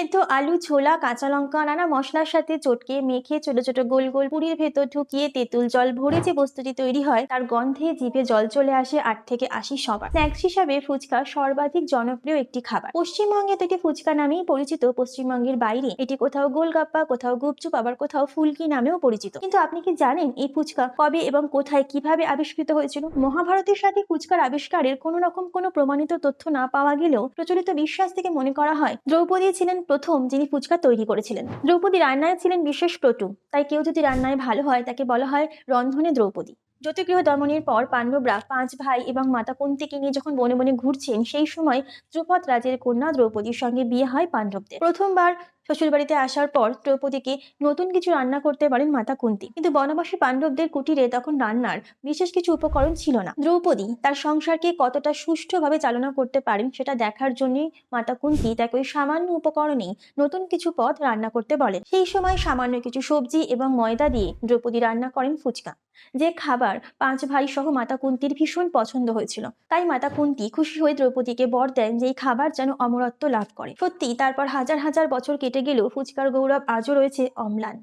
সেদ্ধ আলু, ছোলা, কাঁচা লঙ্কা নানা মসলার সাথে চটকে মেখে ছোট ছোট গোল গোল পুরির ভেতর ঢুকিয়ে তেঁতুল জল ভরে যে বস্তুটি তৈরি হয় তার গন্ধে জিভে জল চলে আসে 8 থেকে 80 সবার। স্ন্যাক্স হিসাবে ফুচকা সর্বাধিক জনপ্রিয় একটি খাবার। পশ্চিমবঙ্গে তো এটি ফুচকা নামেই পরিচিত। পশ্চিমবঙ্গের বাইরে এটি কোথাও গোলগাপ্পা, কোথাও গুপচুপ, আবার কোথাও ফুলকি নামেও পরিচিত। কিন্তু আপনি কি জানেন এই ফুচকা কবে এবং কোথায় কিভাবে আবিষ্কৃত হয়েছিল? মহাভারতের সাথে ফুচকার আবিষ্কারের কোনো প্রমাণিত তথ্য না পাওয়া গেলেও প্রচলিত বিশ্বাস থেকে মনে করা হয় দ্রৌপদী ছিলেন প্রথম যিনি ফুচকা তৈরি করেছিলেন। দ্রৌপদী রান্নায় ছিলেন বিশেষ পটু, তাই কেউ যদি রান্নায় ভালো হয় তাকে বলা হয় রন্ধনে দ্রৌপদী। জ্যোতিগৃহ দমনের পর পাণ্ডবরা 5 ভাই এবং মাতা কুন্তিকে নিয়ে যখন বনে বনে ঘুরছেন সেই সময় দ্রুপদ রাজের কন্যা দ্রৌপদীর সঙ্গে বিয়ে হয় পাণ্ডবদের। প্রথমবার শ্বশুরবাড়িতে আসার পর দ্রৌপদীকে নতুন কিছু রান্না করতে বলেন মাতা কুন্তি, কিন্তু বনবাসী পাণ্ডবদের কুটিরে তখন রান্নার বিশেষ কিছু উপকরণ ছিল না। দ্রৌপদী তার সংসারকে কতটা সুষ্ঠুভাবে চালনা করতে পারেন সেটা দেখার জন্যই মাতা কুন্তি তাকে ওই সামান্য উপকরণেই নতুন কিছু পদ রান্না করতে বলেন। সেই সময় সামান্য কিছু সবজি এবং ময়দা দিয়ে দ্রৌপদী রান্না করেন ফুচকা, যে খাবার 5 ভাই সহ মাতা কুন্তির ভীষণ পছন্দ হয়েছিল। তাই মাতা কুন্তি খুশি হয়ে দ্রৌপদীকে বর দেন যে এই খাবার যেন অমরত্ব লাভ করে। সত্যি তারপর হাজার হাজার বছর কেটে গেলেও ফুচকার গৌরব আজও রয়েছে অম্লান।